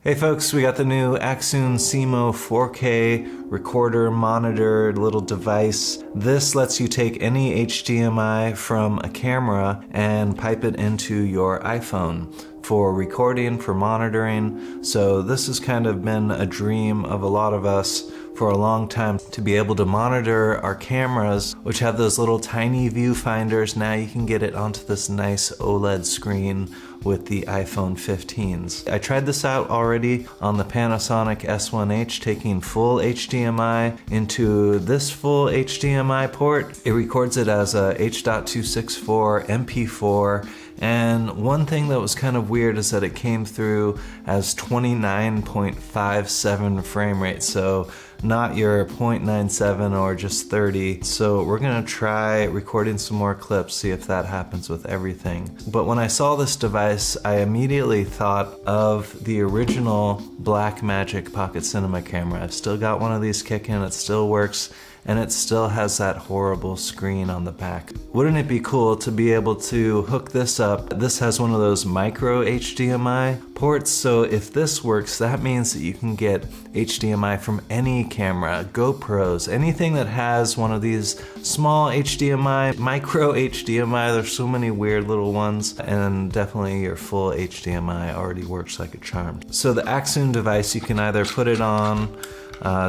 Hey folks, we got the new Accsoon Seemo 4K recorder monitor little device. This lets you take any HDMI from a camera and pipe it into your iPhone for recording, for monitoring. So this has kind of been a dream of a lot of us for a long time, to be able to monitor our cameras, which have those little tiny viewfinders. Now you can get it onto this nice OLED screen with the iPhone 15s. I tried this out already on the Panasonic S1H, taking full HDMI into this full HDMI port. It records it as a H.264 MP4. And one thing that was kind of weird is that it came through as 29.57 frame rate, so not your 0.97 or just 30. So we're gonna try recording some more clips, see if that happens with everything. But when I saw this device, I immediately thought of the original BlackMagic Pocket Cinema camera. I've still got one of these kicking, it still works, and it still has that horrible screen on the back. Wouldn't it be cool to be able to hook this up? This has one of those micro HDMI ports, so if this works, that means that you can get HDMI from any camera, GoPros, anything that has one of these small HDMI, micro HDMI. There's so many weird little ones, and definitely your full HDMI already works like a charm. So the Accsoon device, you can either put it on,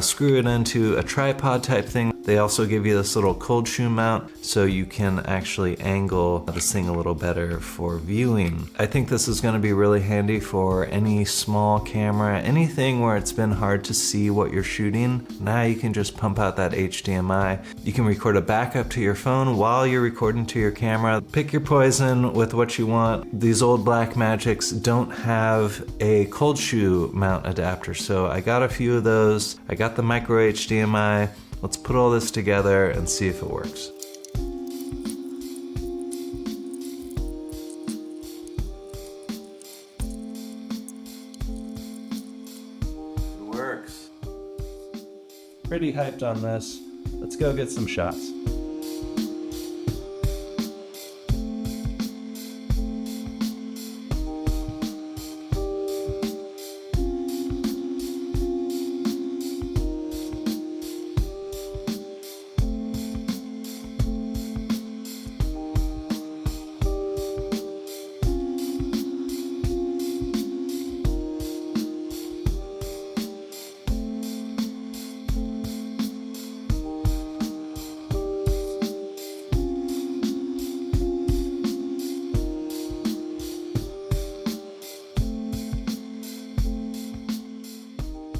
screw it into a tripod type thing. They also give you this little cold shoe mount so you can actually angle this thing a little better for viewing. I think this is going to be really handy for any small camera, anything where it's been hard to see what you're shooting. Now you can just pump out that HDMI. You can record a backup to your phone while you're recording to your camera. Pick your poison with what you want. These old BlackMagics don't have a cold shoe mount adapter, so I got a few of those. I got the micro HDMI. Let's put all this together and see if it works. It works. Pretty hyped on this. Let's go get some shots.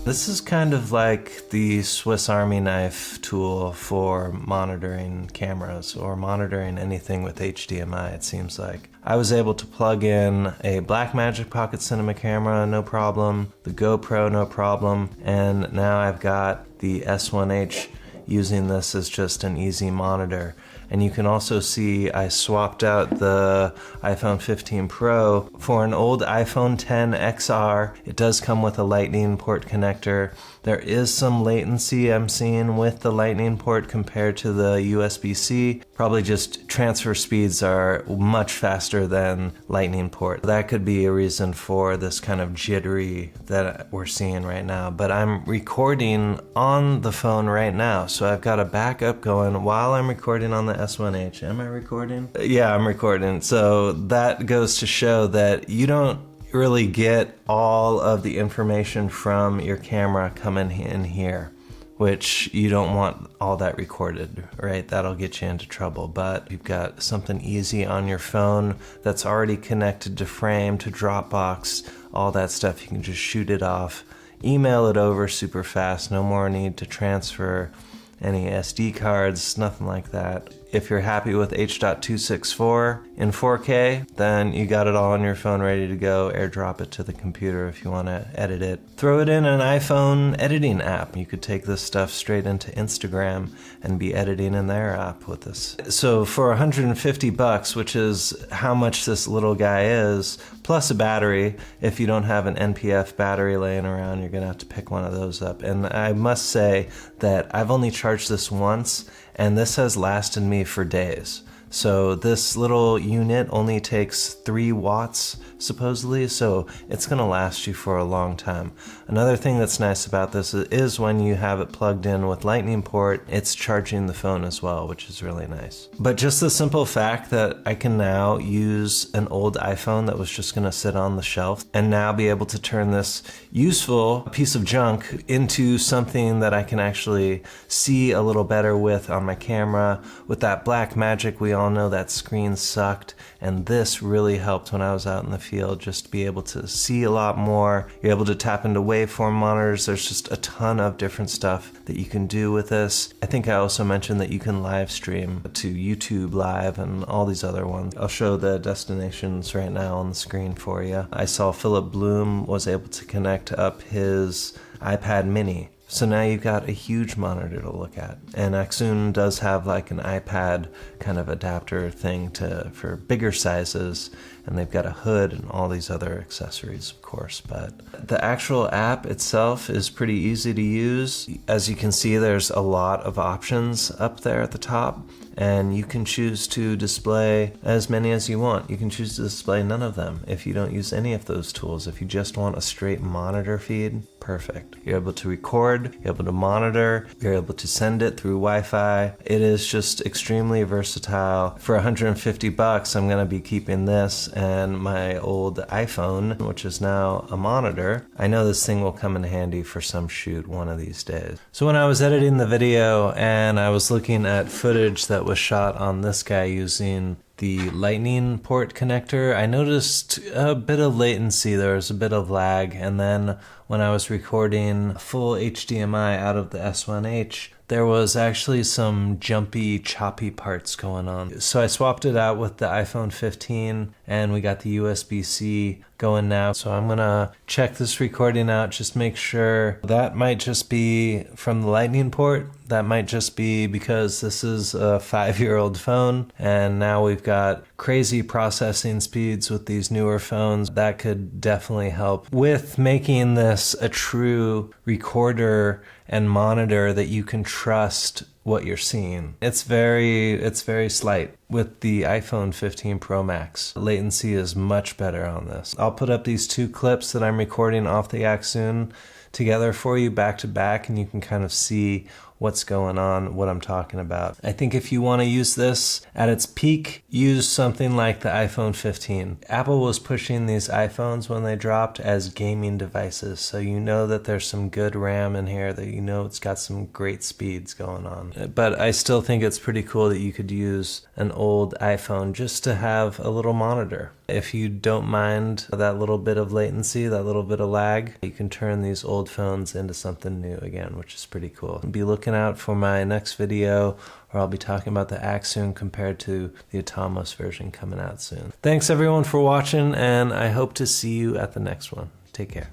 This is kind of like the Swiss Army knife tool for monitoring cameras or monitoring anything with HDMI, it seems like. I was able to plug in a BlackMagic Pocket Cinema camera, no problem, the GoPro, no problem, and now I've got the S1H using this as just an easy monitor. And you can also see I swapped out the iPhone 15 Pro for an old iPhone 10 XR. It does come with a Lightning port connector. There is some latency I'm seeing with the Lightning port compared to the USB-C. Probably just transfer speeds are much faster than Lightning port. That could be a reason for this kind of jittery that we're seeing right now. But I'm recording on the phone right now, so I've got a backup going while I'm recording on the S1H. Am I recording? Yeah, I'm recording. So that goes to show that you don't really get all of the information from your camera coming in here, which you don't want all that recorded, right? That'll get you into trouble. But you've got something easy on your phone that's already connected to Frame, to Dropbox, all that stuff. You can just shoot it off, email it over super fast, no more need to transfer any SD cards, nothing like that. If you're happy with H.264 in 4K, then you got it all on your phone ready to go. AirDrop it to the computer if you want to edit it. Throw it in an iPhone editing app. You could take this stuff straight into Instagram and be editing in their app with this. So for 150 bucks, which is how much this little guy is, plus a battery, if you don't have an NPF battery laying around, you're gonna have to pick one of those up. And I must say that I've only charged this once, and this has lasted me for days. So this little unit only takes 3 watts supposedly, so it's gonna last you for a long time. Another thing that's nice about this is when you have it plugged in with Lightning port, it's charging the phone as well, which is really nice. But just the simple fact that I can now use an old iPhone that was just gonna sit on the shelf and now be able to turn this useful piece of junk into something that I can actually see a little better with on my camera. With that BlackMagic, we all know that screen sucked, and this really helped when I was out in the field, just to be able to see a lot more. You're able to tap into waveform monitors. There's just a ton of different stuff that you can do with this. I think I also mentioned that you can live stream to YouTube Live and all these other ones. I'll show the destinations right now on the screen for you. I saw Philip Bloom was able to connect up his iPad mini. So now you've got a huge monitor to look at. And Accsoon does have like an iPad kind of adapter thing for bigger sizes, and they've got a hood and all these other accessories, of course. But the actual app itself is pretty easy to use. As you can see, there's a lot of options up there at the top, and you can choose to display as many as you want. You can choose to display none of them if you don't use any of those tools. If you just want a straight monitor feed, perfect. You're able to record, you're able to monitor, you're able to send it through Wi-Fi. It is just extremely versatile. For 150 bucks, I'm gonna be keeping this and my old iPhone, which is now a monitor. I know this thing will come in handy for some shoot one of these days. So when I was editing the video and I was looking at footage that was shot on this guy using the Lightning port connector, I noticed a bit of latency. There was a bit of lag, and then when I was recording full HDMI out of the S1H, there was actually some jumpy, choppy parts going on. So I swapped it out with the iPhone 15, and we got the USB-C going now. So I'm gonna check this recording out, just make sure. That might just be from the Lightning port. That might just be because this is a 5-year-old phone, and now we've got crazy processing speeds with these newer phones. That could definitely help with making this a true recorder and monitor that you can trust what you're seeing. It's very slight. With the iPhone 15 Pro Max, latency is much better on this. I'll put up these 2 clips that I'm recording off the Accsoon together for you back to back, and you can kind of see what's going on, what I'm talking about. I think if you want to use this at its peak, use something like the iPhone 15. Apple was pushing these iPhones when they dropped as gaming devices, so you know that there's some good RAM in here, that you know it's got some great speeds going on. But I still think it's pretty cool that you could use an old iPhone just to have a little monitor. If you don't mind that little bit of latency, that little bit of lag, you can turn these old phones into something new again, which is pretty cool. Be looking out for my next video, where I'll be talking about the Accsoon compared to the Atomos version coming out soon. Thanks everyone for watching, and I hope to see you at the next one. Take care.